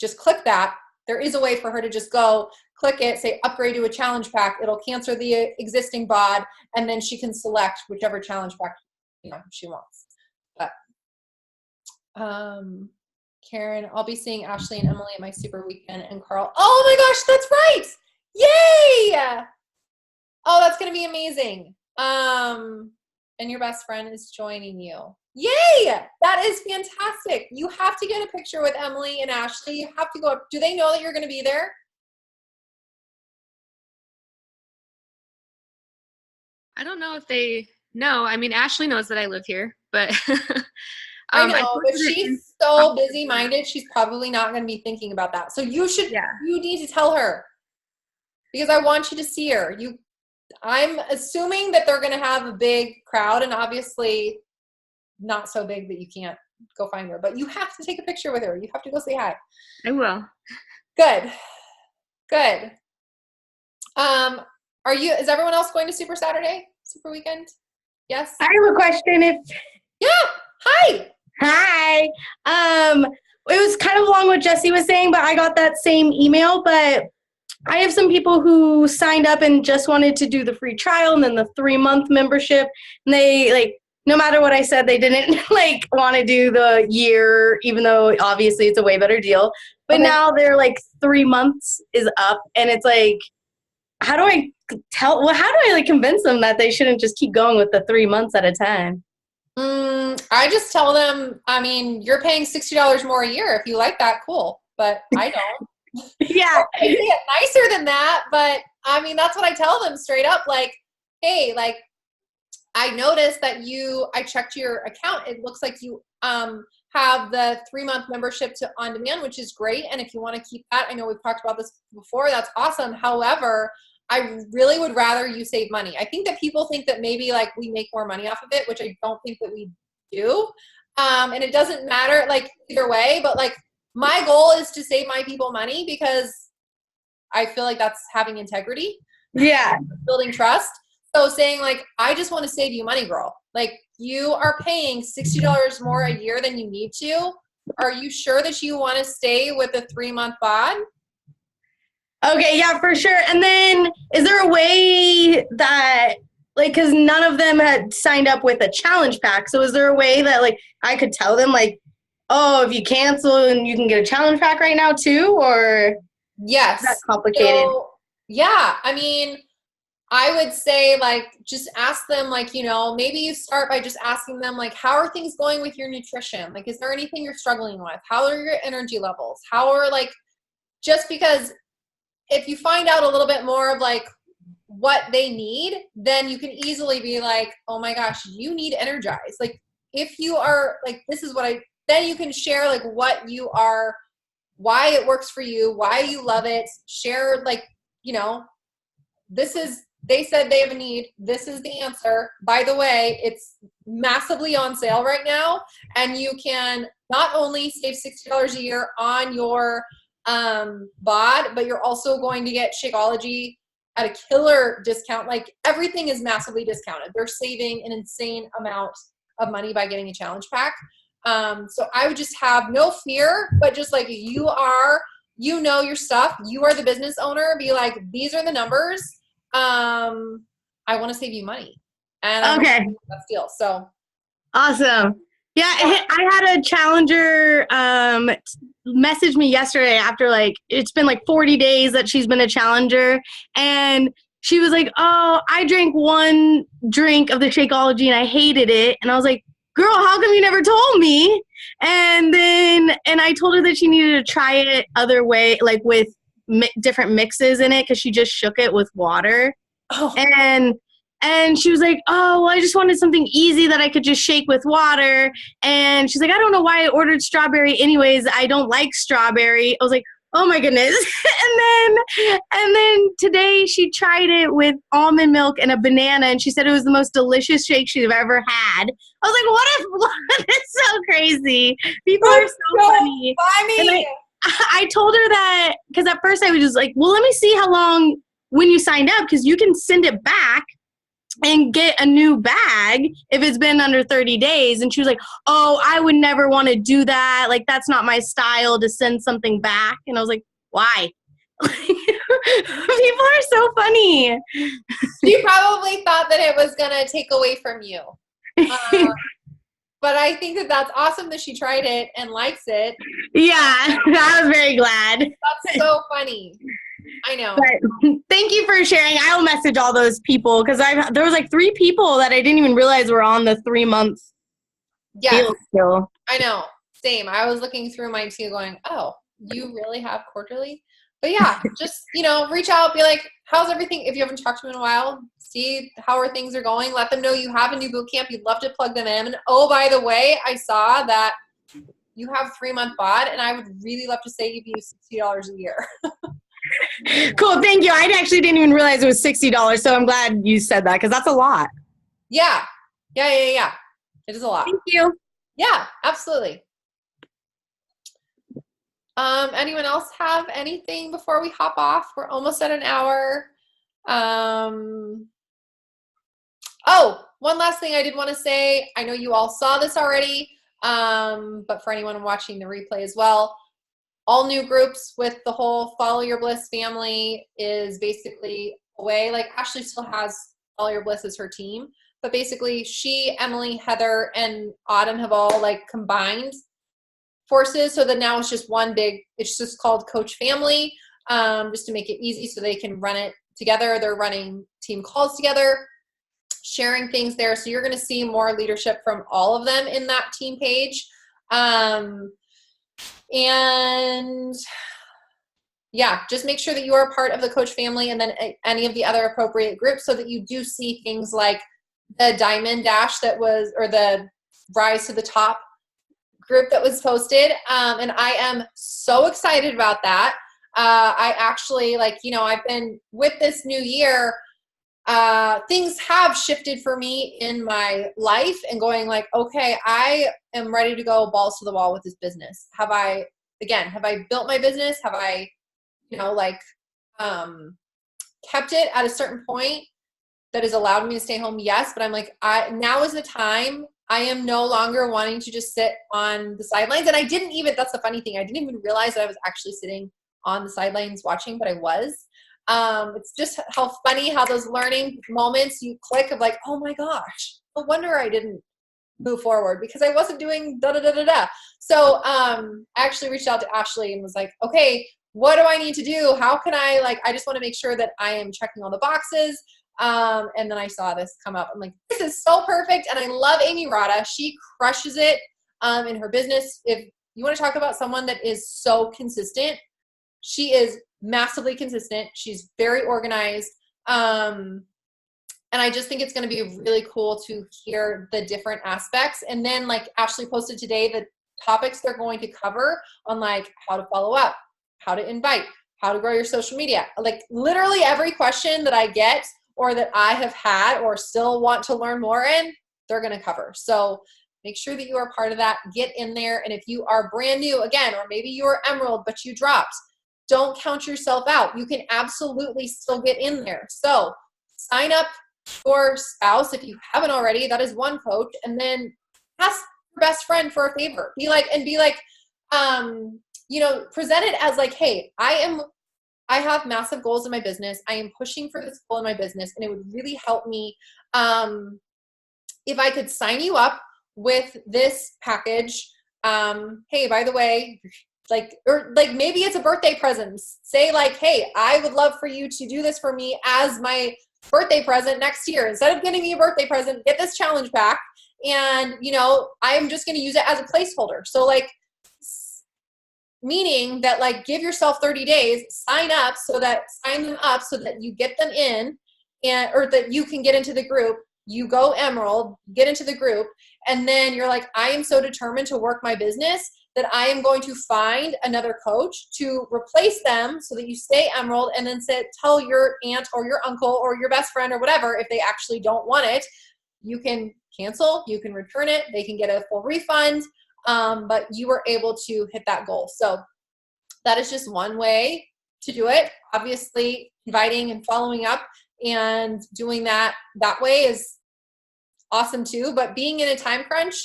just click that. There is a way for her to just go click it, say upgrade to a challenge pack. It'll cancel the existing bod, and then she can select whichever challenge pack, you know, she wants. But Karen, I'll be seeing Ashley and Emily at my super weekend, and Carl. Oh my gosh, that's right! Yay! Oh, that's gonna be amazing. And your best friend is joining you. Yay! That is fantastic. You have to get a picture with Emily and Ashley. You have to go up. Do they know that you're gonna be there? I don't know if they No, I mean, Ashley knows that I live here, but I know, but she's so busy-minded, she's probably not going to be thinking about that. So you need to tell her, because I want you to see her. I'm assuming that they're going to have a big crowd, and obviously not so big that you can't go find her, but you have to take a picture with her. You have to go say hi. I will. Good. Is everyone else going to Super Saturday? Super Weekend? Yes? I have a question. Yeah. Hi. It was kind of along what Jesse was saying, but I got that same email, but I have some people who signed up and just wanted to do the free trial and then the 3-month membership. And they no matter what I said, they didn't want to do the year, even though obviously it's a way better deal. But now they're 3 months is up, and it's how do I convince them that they shouldn't just keep going with the 3 months at a time? I just tell them, I mean, you're paying $60 more a year. If you like that, cool. But I don't. Yeah. I can get nicer than that, but I mean, that's what I tell them straight up. Hey, I noticed that I checked your account. It looks like you have the 3-month membership to On Demand, which is great. And if you want to keep that, I know we've talked about this before, that's awesome. However, I really would rather you save money. I think that people think that maybe we make more money off of it, which I don't think that we do. And it doesn't matter either way, but my goal is to save my people money, because I feel like that's having integrity. Yeah. Building trust. So saying I just want to save you money, girl. You are paying $60 more a year than you need to. Are you sure that you want to stay with a 3-month bod? Okay, yeah, for sure. And then is there a way that, because none of them had signed up with a challenge pack, so is there a way that, I could tell them, oh, if you cancel and you can get a challenge pack right now too, or? Yes. Is that complicated? So, yeah, I mean, I would say, just ask them, maybe you start by just asking them, how are things going with your nutrition? Is there anything you're struggling with? How are your energy levels? How are, just because if you find out a little bit more of what they need, then you can easily be oh my gosh, you need energized. If you are this is what then you can share what you are, why it works for you, why you love it. Share they said they have a need. This is the answer. By the way, it's massively on sale right now, and you can not only save $60 a year on your bod, but you're also going to get Shakeology at a killer discount. Everything is massively discounted. They're saving an insane amount of money by getting a challenge pack. So I would just have no fear, but just you are, your stuff. You are the business owner. Be these are the numbers. I want to save you money. And okay, that's deal. So awesome. Yeah, I had a challenger message me yesterday after it's been 40 days that she's been a challenger, and she was oh, I drank 1 drink of the Shakeology and I hated it. And I was girl, how come you never told me? And I told her that she needed to try it other way, with different mixes in it, because she just shook it with water. Oh. And she was oh, well, I just wanted something easy that I could just shake with water. And she's I don't know why I ordered strawberry anyways. I don't like strawberry. I was oh my goodness. and then today she tried it with almond milk and a banana, and she said it was the most delicious shake she's ever had. I was what is so crazy? People are so funny. And I told her that, because at first I was just well, let me see how long when you signed up, because you can send it back and get a new bag if it's been under 30 days. And she was oh, I would never want to do that. That's not my style to send something back. And I was why? People are so funny. She probably thought that it was going to take away from you. But I think that that's awesome that she tried it and likes it. Yeah, I was very glad. That's so funny. I know. But thank you for sharing. I'll message all those people, because there was 3 people that I didn't even realize were on the 3 months. Yeah. Still. I know. Same. I was looking through mine too, going, oh, you really have quarterly? But yeah, just, reach out, be like, how's everything? If you haven't talked to them in a while, see how things are going. Let them know you have a new boot camp. You'd love to plug them in. And oh, by the way, I saw that you have 3-month bod, and I would really love to save you $60 a year. Cool, thank you. I actually didn't even realize it was $60, so I'm glad you said that because that's a lot. Yeah. It is a lot. Thank you. Yeah, absolutely. Anyone else have anything before we hop off? We're almost at an hour. Oh, one last thing I did want to say. I know you all saw this already, but for anyone watching the replay as well, all new groups with the whole Follow Your Bliss family is basically away. Like Ashley still has Follow Your Bliss as her team, but basically she, Emily, Heather, and Autumn have all like combined forces, so that now it's just one big, it's just called Coach Family, just to make it easy so they can run it together. They're running team calls together, sharing things there. So you're going to see more leadership from all of them in that team page. And yeah, just make sure that you are a part of the Coach Family and then any of the other appropriate groups so that you do see things like the Diamond Dash that was, or the Rise to the Top group that was posted. And I am so excited about that. I actually, I've been with this new year, things have shifted for me in my life and going like, okay, I am ready to go balls to the wall with this business. Have I built my business? Have I, kept it at a certain point that has allowed me to stay home? Yes. But I'm like, now is the time. I am no longer wanting to just sit on the sidelines. And that's the funny thing. I didn't even realize that I was actually sitting on the sidelines watching, but I was. It's just how funny how those learning moments you click of like, oh my gosh, no wonder I didn't move forward because I wasn't doing da-da-da-da-da. So I actually reached out to Ashley and was like, okay, what do I need to do? How can I just want to make sure that I am checking all the boxes. And then I saw this come up. I'm like, this is so perfect. And I love Amy Rada. She crushes it in her business. If you want to talk about someone that is so consistent, she is massively consistent. She's very organized. And I just think it's going to be really cool to hear the different aspects. And then like Ashley posted today, the topics they're going to cover on like how to follow up, how to invite, how to grow your social media. Like literally every question that I get or that I have had or still want to learn more in, they're going to cover. So make sure that you are part of that. Get in there. And if you are brand new again, or maybe you are Emerald, but you dropped, don't count yourself out. You can absolutely still get in there. So sign up for spouse if you haven't already. That is one coach. And then ask your best friend for a favor. Be like, present it as like, hey, I have massive goals in my business. I am pushing for this goal in my business, and it would really help me if I could sign you up with this package. Hey, by the way, maybe it's a birthday present. Say like, hey, I would love for you to do this for me as my birthday present next year. Instead of getting me a birthday present, get this challenge back. And, I'm just going to use it as a placeholder. So meaning that give yourself 30 days, sign them up so that you get them in or that you can get into the group. You go Emerald, get into the group. And then you're like, I am so determined to work my business that I am going to find another coach to replace them so that you stay Emerald, and then tell your aunt or your uncle or your best friend or whatever, if they actually don't want it, you can cancel, you can return it, they can get a full refund. But you were able to hit that goal. So that is just one way to do it. Obviously, inviting and following up and doing that way is awesome too. But being in a time crunch,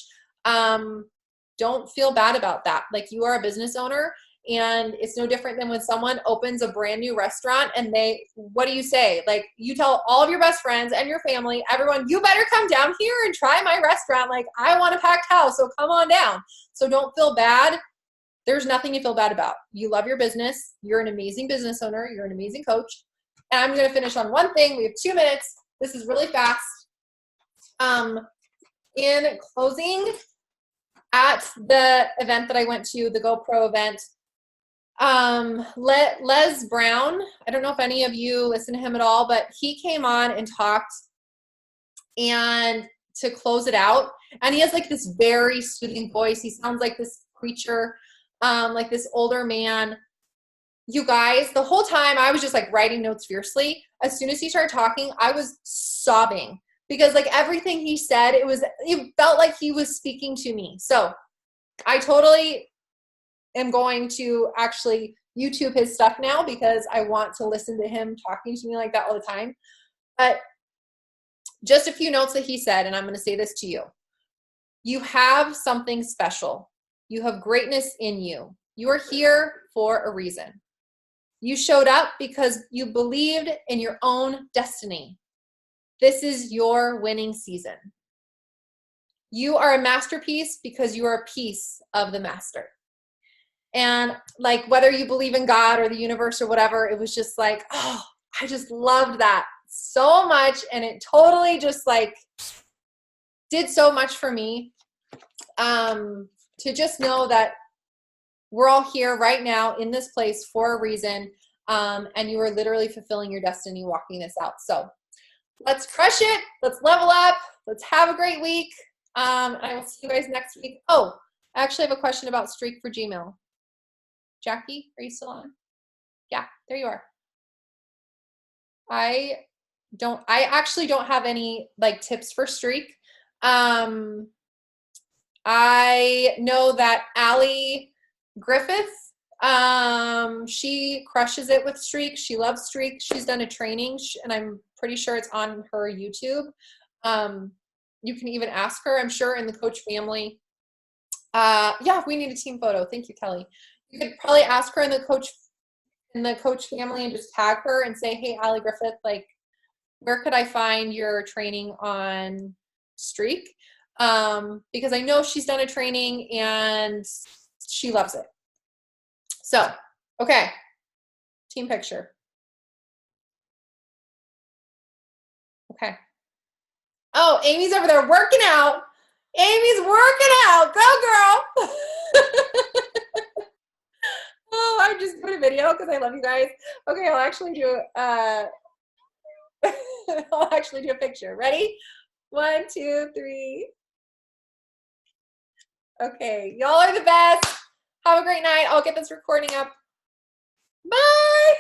don't feel bad about that. You are a business owner, and it's no different than when someone opens a brand new restaurant and what do you say? You tell all of your best friends and your family, everyone, you better come down here and try my restaurant. I want a packed house, so come on down. So don't feel bad. There's nothing to feel bad about. You love your business. You're an amazing business owner. You're an amazing coach. And I'm going to finish on one thing. We have 2 minutes. This is really fast. In closing, at the event that I went to, the GoPro event, Les Brown, I don't know if any of you listen to him at all, but he came on and talked and to close it out. And he has like this very soothing voice. He sounds like this preacher, like this older man. You guys, the whole time I was just like writing notes fiercely. As soon as he started talking, I was sobbing because like everything he said, it felt like he was speaking to me. So I totally am going to actually YouTube his stuff now because I want to listen to him talking to me like that all the time. But just a few notes that he said, and I'm going to say this to you. You have something special. You have greatness in you. You are here for a reason. You showed up because you believed in your own destiny. This is your winning season. You are a masterpiece because you are a piece of the master. And like whether you believe in God or the universe or whatever, it was just like, oh, I just loved that so much. And it totally just like did so much for me to just know that we're all here right now in this place for a reason. And you are literally fulfilling your destiny, walking this out. So let's crush it. Let's level up. Let's have a great week. And I will see you guys next week. Oh, I actually have a question about Streak for Gmail. Jackie, are you still on? Yeah, there you are. I actually don't have any like tips for Streak. I know that Allie Griffith, she crushes it with Streak. She loves Streak. She's done a training and I'm pretty sure it's on her YouTube. You can even ask her, I'm sure, in the coach family. Yeah, we need a team photo. Thank you, Kelly. You could probably ask her in the coach family and just tag her and say, hey, Allie Griffith, like, where could I find your training on Streak? Because I know she's done a training and she loves it. So, okay, team picture. Okay. Oh, Amy's over there working out. Amy's working out. Go, girl. Oh, I'm just doing a video because I love you guys. Okay, I'll actually do I'll actually do a picture. Ready? 1, 2, 3. Okay, y'all are the best. Have a great night. I'll get this recording up. Bye.